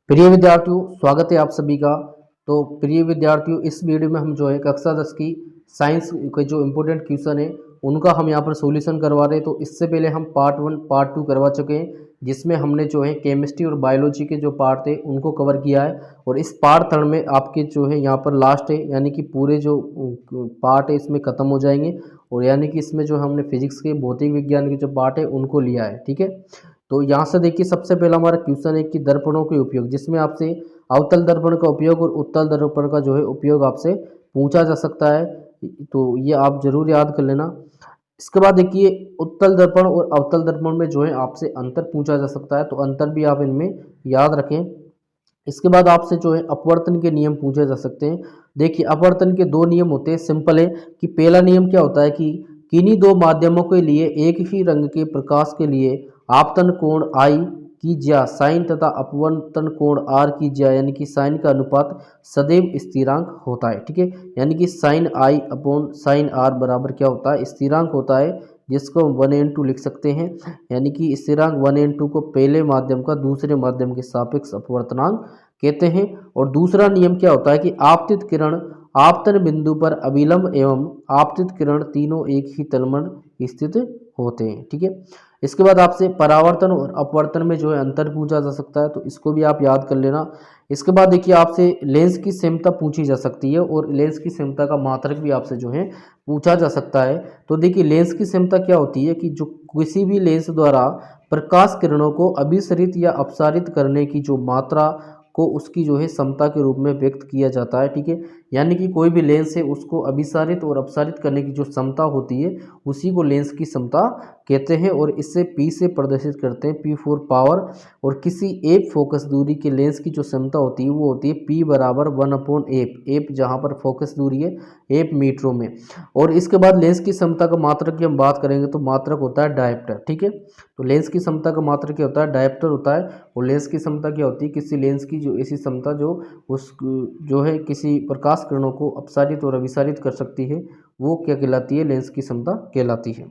प्रिय विद्यार्थियों, स्वागत है आप सभी का। तो प्रिय विद्यार्थियों, इस वीडियो में हम जो है कक्षा 10 की साइंस के जो इम्पोर्टेंट क्वेश्चन है उनका हम यहाँ पर सॉल्यूशन करवा रहे हैं। तो इससे पहले हम पार्ट 1 पार्ट 2 करवा चुके हैं, जिसमें हमने जो है केमिस्ट्री और बायोलॉजी के जो पार्ट थे उनको कवर किया है। और इस पार्ट 3 में आपके जो है यहाँ पर लास्ट है, यानी कि पूरे जो पार्ट है इसमें ख़त्म हो जाएंगे। और यानी कि इसमें जो हमने फिजिक्स के भौतिक विज्ञान के जो पार्ट है उनको लिया है। ठीक है, तो यहाँ से देखिए सबसे पहला हमारा क्वेश्चन है कि दर्पणों के उपयोग, जिसमें आपसे अवतल दर्पण का उपयोग और उत्तल दर्पण का जो है उपयोग आपसे पूछा जा सकता है। तो ये आप जरूर याद कर लेना। इसके बाद देखिए उत्तल दर्पण और अवतल दर्पण में जो है आपसे अंतर पूछा जा सकता है, तो अंतर भी आप इनमें याद रखें। इसके बाद आपसे जो है अपवर्तन के नियम पूछे जा सकते हैं। देखिए अपवर्तन के दो नियम होते हैं, सिंपल है कि पहला नियम क्या होता है कि किन्हीं दो माध्यमों के लिए एक ही रंग के प्रकाश के लिए आपतन कोण आई की ज्या साइन तथा अपवर्तन कोण आर की ज्या, यानी कि साइन का अनुपात सदैव स्थिरांक होता है। ठीक है, यानी कि sine i upon sine r बराबर क्या होता है, स्थिरांक होता है, जिसको हम 1/2 लिख सकते हैं। यानी कि स्थिरांक 1/2 को पहले माध्यम का दूसरे माध्यम के सापेक्ष अपवर्तनांक कहते हैं। और दूसरा नियम क्या होता है कि आपतित किरण आपतन बिंदु पर अभिलंब एवं आपतित किरण तीनों एक ही तल में स्थित होते हैं। ठीक है, इसके बाद आपसे परावर्तन और अपवर्तन में जो है अंतर पूछा जा सकता है, तो इसको भी आप याद कर लेना। इसके बाद देखिए आपसे लेंस की क्षमता पूछी जा सकती है और लेंस की क्षमता का मात्रक भी आपसे जो है पूछा जा सकता है। तो देखिए लेंस की क्षमता क्या होती है कि जो किसी भी लेंस द्वारा प्रकाश किरणों को अभिसरित या अपसारित करने की जो मात्रा को उसकी जो है क्षमता के रूप में व्यक्त किया जाता है। ठीक है, यानी कि कोई भी लेंस है उसको अभिसारित और अपसारित करने की जो क्षमता होती है उसी को लेंस की क्षमता कहते हैं। और इससे P से प्रदर्शित करते हैं, P फॉर पावर। और किसी एप फोकस दूरी के लेंस की जो क्षमता होती है वो होती है P बराबर 1/एप। एप जहाँ पर फोकस दूरी है, एप मीटरों में। और इसके बाद लेंस की क्षमता का मात्रक की हम बात करेंगे तो मात्रक होता है डायप्टर। ठीक है, तो लेंस की क्षमता का मात्रक क्या होता है, डायप्टर होता है। और लेंस की क्षमता क्या होती है, किसी लेंस की जो ऐसी क्षमता जो उस जो है किसी प्रकाश किरणों को अपसारित और अभिसारित कर सकती है, वो क्या कहलाती है, लेंस की क्षमता कहलाती है।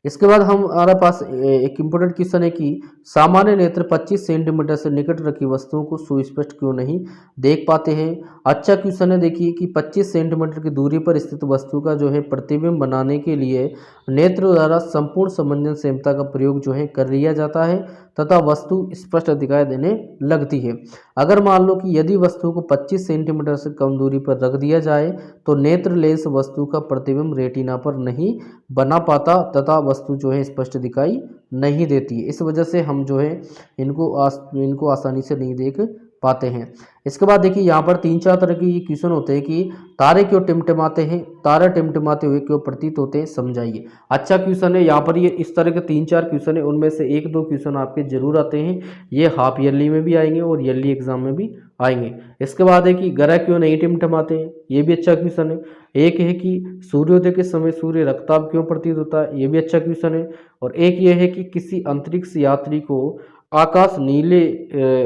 इसके बाद हमारे पास एक इम्पोर्टेंट क्वेश्चन है कि सामान्य नेत्र 25 सेंटीमीटर से निकट रखी वस्तुओं को सुस्पष्ट क्यों नहीं देख पाते हैं। अच्छा क्वेश्चन है, देखिए कि 25 सेंटीमीटर की दूरी पर स्थित वस्तु का जो है प्रतिबिंब बनाने के लिए नेत्र द्वारा संपूर्ण संबंधन क्षमता का प्रयोग जो है कर लिया जाता है तथा वस्तु स्पष्ट दिखाई देने लगती है। अगर मान लो कि यदि वस्तु को 25 सेंटीमीटर से कम दूरी पर रख दिया जाए तो नेत्र लेंस वस्तु का प्रतिबिंब रेटिना पर नहीं बना पाता तथा वस्तु जो है स्पष्ट दिखाई नहीं देती है। इस वजह से हम जो है इनको आसानी से नहीं देख पाते हैं। इसके बाद देखिए यहाँ पर 3-4 तरह के क्वेश्चन होते हैं कि तारे क्यों टिमटिमाते हैं, तारे टिमटिमाते हुए क्यों प्रतीत होते हैं, समझाइए। अच्छा क्वेश्चन है, यहाँ पर ये इस तरह के 3-4 क्वेश्चन है, उनमें से 1-2 क्वेश्चन आपके जरूर आते हैं। ये हाफ ईयरली में भी आएंगे और ईयरली एग्जाम में भी आएंगे। इसके बाद है कि ग्रह क्यों नहीं टिमटिमाते हैं, ये भी अच्छा क्वेश्चन है। एक है कि सूर्योदय के समय सूर्य रक्ताभ क्यों प्रतीत होता है, ये भी अच्छा क्वेश्चन है। और एक ये है कि किसी अंतरिक्ष यात्री को आकाश नीले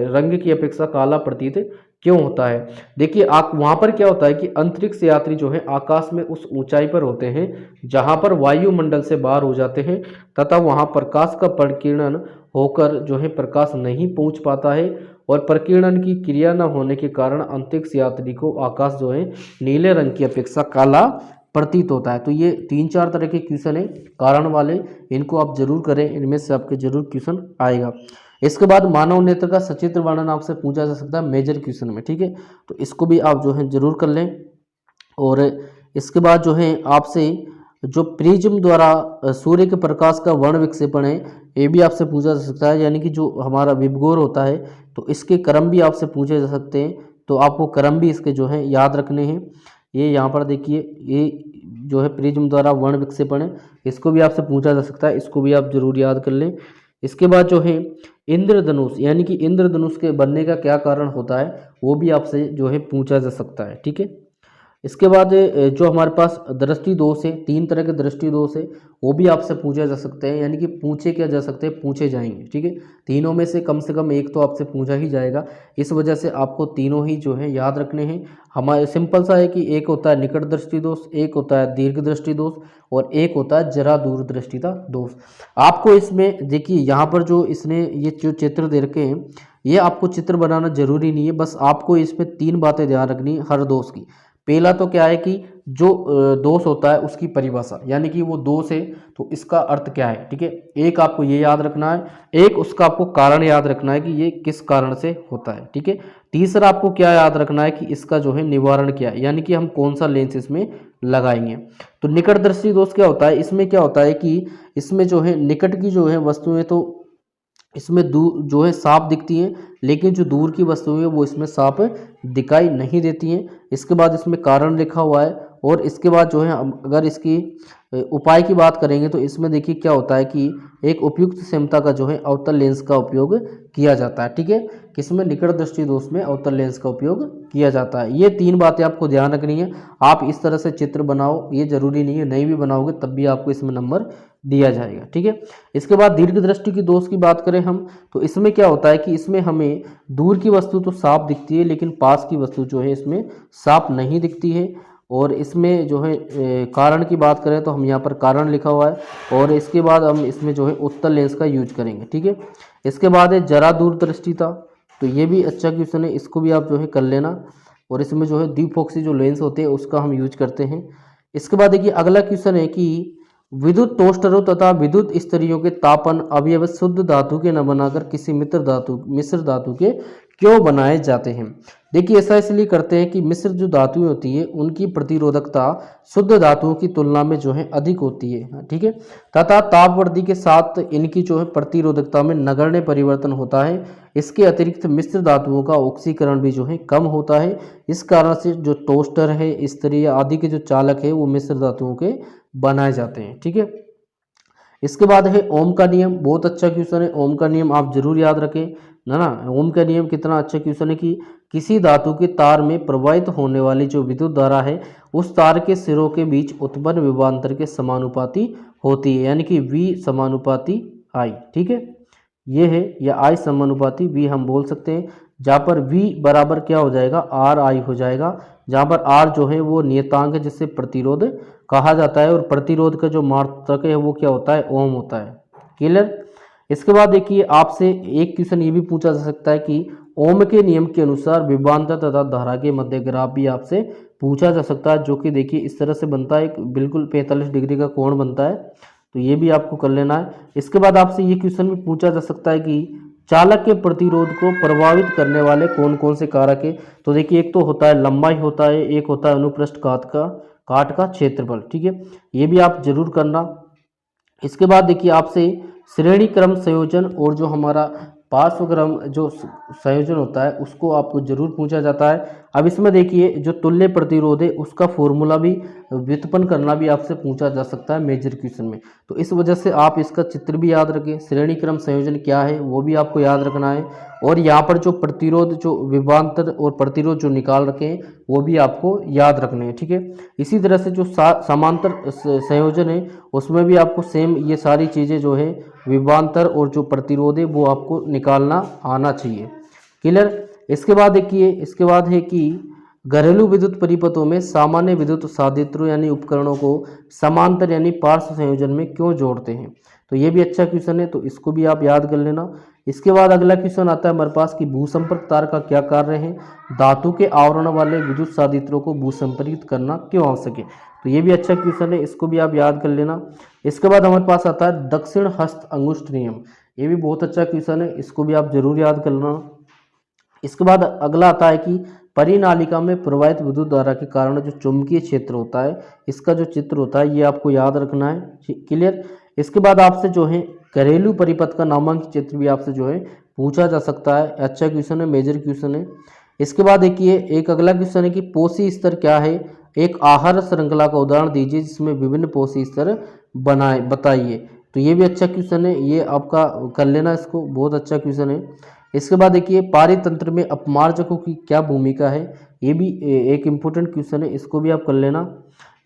रंग की अपेक्षा काला प्रतीत क्यों होता है। देखिए वहाँ पर क्या होता है कि अंतरिक्ष यात्री जो है आकाश में उस ऊंचाई पर होते हैं जहाँ पर वायुमंडल से बाहर हो जाते हैं तथा वहाँ प्रकाश का प्रकीर्णन होकर जो है प्रकाश नहीं पहुँच पाता है। और प्रकीर्णन की क्रिया न होने के कारण अंतरिक्ष यात्री को आकाश जो है नीले रंग की अपेक्षा काला प्रतीत होता है। तो ये 3-4 तरह के क्वेश्चन है कारण वाले, इनको आप जरूर करें, इनमें से आपके जरूर क्वेश्चन आएगा। इसके बाद मानव नेत्र का सचित्र वर्णन आपसे पूछा जा सकता है मेजर क्वेश्चन में। ठीक है, तो इसको भी आप जो है जरूर कर लें। और इसके बाद जो है आपसे जो प्रिज्म द्वारा सूर्य के प्रकाश का वर्ण विक्षेपण है ये भी आपसे पूछा जा सकता है, यानी कि जो हमारा विबगोर होता है तो इसके क्रम भी आपसे पूछे जा सकते हैं। तो आपको क्रम भी इसके जो है याद रखने हैं। ये यहाँ पर देखिए ये जो है प्रिज्म द्वारा वर्ण विक्षेपण है, इसको भी आपसे पूछा जा सकता है, इसको भी आप जरूर याद कर लें। इसके बाद जो है इंद्रधनुष, यानी कि इंद्रधनुष के बनने का क्या कारण होता है वो भी आपसे जो है पूछा जा सकता है। ठीक है, इसके बाद जो हमारे पास दृष्टि दोष है, 3 तरह के दृष्टि दोष है, वो भी आपसे पूछे जा सकते हैं, यानी कि पूछे क्या जा सकते हैं, पूछे जाएंगे। ठीक है, तीनों में से कम एक तो आपसे पूछा ही जाएगा। इस वजह से आपको तीनों ही जो है याद रखने हैं। हमारे सिंपल सा है कि एक होता है निकट दृष्टि दोष, एक होता है दीर्घ दृष्टि दोष, और एक होता है जरा दूर दृष्टिता दोष। आपको इसमें देखिए यहाँ पर जो इसने ये जो चित्र दे रखे हैं, ये आपको चित्र बनाना जरूरी नहीं है, बस आपको इसमें 3 बातें ध्यान रखनी है हर दोष की। पहला तो क्या है कि जो दोष होता है उसकी परिभाषा, यानी कि वो दोष है तो इसका अर्थ क्या है। ठीक है, एक आपको ये याद रखना है, एक उसका आपको कारण याद रखना है कि ये किस कारण से होता है। ठीक है, तीसरा आपको क्या याद रखना है कि इसका जो है निवारण क्या है, यानी कि हम कौन सा लेंस इसमें लगाएंगे। तो निकट दृष्टि दोष क्या होता है, इसमें क्या होता है कि इसमें जो है निकट की जो है वस्तुएं तो इसमें दूर जो है साफ दिखती हैं, लेकिन जो दूर की वस्तुएं वो इसमें साफ दिखाई नहीं देती हैं। इसके बाद इसमें कारण लिखा हुआ है, और इसके बाद जो है अगर इसकी उपाय की बात करेंगे तो इसमें देखिए क्या होता है कि एक उपयुक्त क्षमता का जो है अवतल लेंस का उपयोग किया जाता है। ठीक है, किसमें, निकट दृष्टि दोष में अवतल लेंस का उपयोग किया जाता है। ये 3 बातें आपको ध्यान रखनी है। आप इस तरह से चित्र बनाओ, ये जरूरी नहीं है, नहीं भी बनाओगे तब भी आपको इसमें नंबर दिया जाएगा। ठीक है, इसके बाद दीर्घ दृष्टि की दोष की बात करें हम, तो इसमें क्या होता है कि इसमें हमें दूर की वस्तु तो साफ दिखती है, लेकिन पास की वस्तु जो है इसमें साफ नहीं दिखती है। और इसमें जो है कारण की बात करें तो हम यहाँ पर कारण लिखा हुआ है, और इसके बाद हम इसमें जो है उत्तल लेंस का यूज करेंगे। ठीक है, इसके बाद है जरा दूरदृष्टिता, तो ये भी अच्छा क्वेश्चन है, इसको भी आप जो है कर लेना। और इसमें जो है द्विफोक्सी जो लेंस होते हैं उसका हम यूज करते हैं। इसके बाद देखिए अगला क्वेश्चन है कि विद्युत टोस्टरों तथा विद्युत स्त्रियों के तापन अवयव शुद्ध धातु के न बनाकर किसी मिश्र धातु के क्यों बनाए जाते हैं। देखिए ऐसा इसलिए करते हैं कि मिश्र जो धातुएं होती है उनकी प्रतिरोधकता शुद्ध धातुओं की तुलना में जो है अधिक होती है। ठीक है, तथा ताप वृद्धि के साथ इनकी जो है प्रतिरोधकता में नगण्य परिवर्तन होता है। इसके अतिरिक्त मिश्र धातुओं का ऑक्सीकरण भी जो है कम होता है। इस कारण से जो टोस्टर है, स्त्री आदि के जो चालक है वो मिश्र धातुओं के बनाए जाते हैं। ठीक है, इसके बाद है ओम का नियम, बहुत अच्छा क्वेश्चन है। ओम का नियम आप जरूर याद रखें ना। ओम का नियम कितना अच्छा क्वेश्चन है कि किसी धातु के तार में प्रवाहित होने वाली जो विद्युत धारा है उस तार के सिरों के बीच उत्पन्न विभवांतर के समानुपाती होती है, यानी कि V समानुपाती I। ठीक है, ये है, या I समानुपाती V हम बोल सकते हैं, जहाँ पर V बराबर क्या हो जाएगा, RI हो जाएगा, जहाँ पर R जो है वो नियतांक है जिससे प्रतिरोध कहा जाता है, और प्रतिरोध का जो मात्रक है वो क्या होता है, ओम होता है। क्लियर। इसके बाद देखिए आपसे एक क्वेश्चन ये भी पूछा जा सकता है कि ओम के नियम के अनुसार विभवांतर तथा धारा के मध्य ग्राफ भी आपसे पूछा जा सकता है, जो कि देखिए इस तरह से बनता है, एक बिल्कुल 45 डिग्री का कोण बनता है, तो ये भी आपको कर लेना है। इसके बाद आपसे ये क्वेश्चन भी पूछा जा सकता है कि चालक के प्रतिरोध को प्रभावित करने वाले कौन कौन से कारक है। तो देखिए एक तो होता है लंबाई होता है, एक होता है अनुप्रस्थ काट का क्षेत्रफल। ठीक है, ये भी आप जरूर करना। इसके बाद देखिए आपसे श्रेणी क्रम संयोजन और जो हमारा पार्श्वक्रम जो संयोजन होता है उसको आपको जरूर पूछा जाता है। अब इसमें देखिए जो तुल्य प्रतिरोध है उसका फॉर्मूला भी व्युत्पन्न करना भी आपसे पूछा जा सकता है मेजर क्वेश्चन में, तो इस वजह से आप इसका चित्र भी याद रखें। श्रेणी क्रम संयोजन क्या है वो भी आपको याद रखना है, और यहाँ पर जो प्रतिरोध जो विभवांतर और प्रतिरोध जो निकाल रखे हैं वो भी आपको याद रखने हैं। ठीक है, इसी तरह से जो समांतर संयोजन है उसमें भी आपको सेम ये सारी चीज़ें जो है विभवांतर और जो प्रतिरोध है वो आपको निकालना आना चाहिए। क्लियर। इसके बाद देखिए इसके बाद है कि घरेलू विद्युत परिपथों में सामान्य विद्युत साधित्रों यानी उपकरणों को समांतर यानी पार्श्व संयोजन में क्यों जोड़ते हैं। तो ये भी अच्छा क्वेश्चन है, तो इसको भी आप याद कर लेना। इसके बाद अगला क्वेश्चन आता है हमारे पास कि भूसंपर्क तार का क्या कार्य है, धातु के आवरण वाले विद्युत साधित्रों को भूसंपर्कित करना क्यों आवश्यक है। तो ये भी अच्छा क्वेश्चन है, इसको भी आप याद कर लेना। इसके बाद हमारे पास आता है दक्षिण हस्त अंगुष्ठ नियम, ये भी बहुत अच्छा क्वेश्चन है, इसको भी आप जरूर याद कर लेना। इसके बाद अगला आता है कि परिनालिका में प्रवाहित विद्युत धारा के कारण जो चुंबकीय क्षेत्र होता है इसका जो चित्र होता है ये आपको याद रखना है। क्लियर। इसके बाद आपसे जो है घरेलू परिपथ का नामांकित चित्र भी आपसे जो है पूछा जा सकता है, अच्छा क्वेश्चन है, मेजर क्वेश्चन है। इसके बाद देखिए एक अगला क्वेश्चन है कि पोषी स्तर क्या है, एक आहार श्रृंखला का उदाहरण दीजिए जिसमें विभिन्न पोषी स्तर बताइए। तो ये भी अच्छा क्वेश्चन है, ये आपका कर लेना, इसको बहुत अच्छा क्वेश्चन है। इसके बाद देखिए पारितंत्र में अपमार्जकों की क्या भूमिका है, ये भी एक इम्पोर्टेंट क्वेश्चन है, इसको भी आप कर लेना।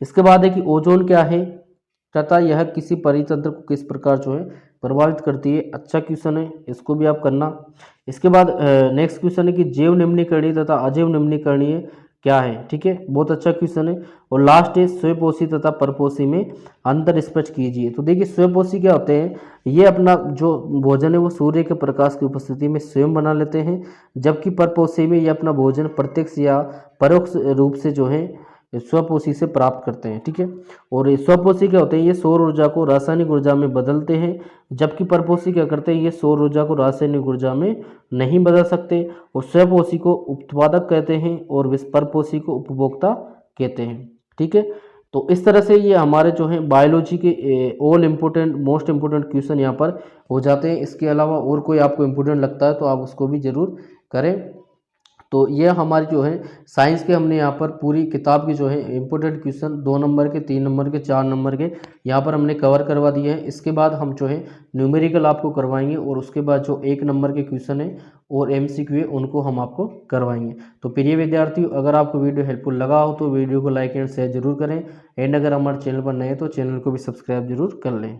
इसके बाद है कि ओजोन क्या है तथा यह किसी परितंत्र को किस प्रकार जो है प्रभावित करती है, अच्छा क्वेश्चन है, इसको भी आप करना। इसके बाद नेक्स्ट क्वेश्चन है कि जैव निम्नीकरणीय तथा अजैव निम्नीकरणीय क्या है, ठीक है, बहुत अच्छा क्वेश्चन है। और लास्ट है स्वपोषी तथा परपोषी में अंतर स्पष्ट कीजिए। तो देखिए स्वपोषी क्या होते हैं, ये अपना जो भोजन है वो सूर्य के प्रकाश की उपस्थिति में स्वयं बना लेते हैं, जबकि परपोषी में ये अपना भोजन प्रत्यक्ष या परोक्ष रूप से जो है स्वपोषी से प्राप्त करते हैं, ठीक है। और ये स्वपोषी क्या होते हैं, ये सौर ऊर्जा को रासायनिक ऊर्जा में बदलते हैं, जबकि परपोषी क्या करते हैं, ये सौर ऊर्जा को रासायनिक ऊर्जा में नहीं बदल सकते। और स्वपोषी को उत्पादक कहते हैं और परपोषी को उपभोक्ता कहते हैं, ठीक है। तो इस तरह से ये हमारे जो है बायोलॉजी के all important most important question यहाँ पर हो जाते हैं। इसके अलावा और कोई आपको इम्पोर्टेंट लगता है तो आप उसको भी ज़रूर करें। तो ये हमारी जो है साइंस के हमने यहाँ पर पूरी किताब की जो है इम्पोर्टेंट क्वेश्चन 2 नंबर के, 3 नंबर के, 4 नंबर के यहाँ पर हमने कवर करवा दिए हैं। इसके बाद हम जो है न्यूमेरिकल आपको करवाएंगे और उसके बाद जो 1 नंबर के क्वेश्चन है और MCQ है उनको हम आपको करवाएंगे। तो प्रिय विद्यार्थियों, अगर आपको वीडियो हेल्पफुल लगा हो तो वीडियो को लाइक एंड शेयर जरूर करें, एंड अगर हमारे चैनल पर नए तो चैनल को भी सब्सक्राइब जरूर कर लें।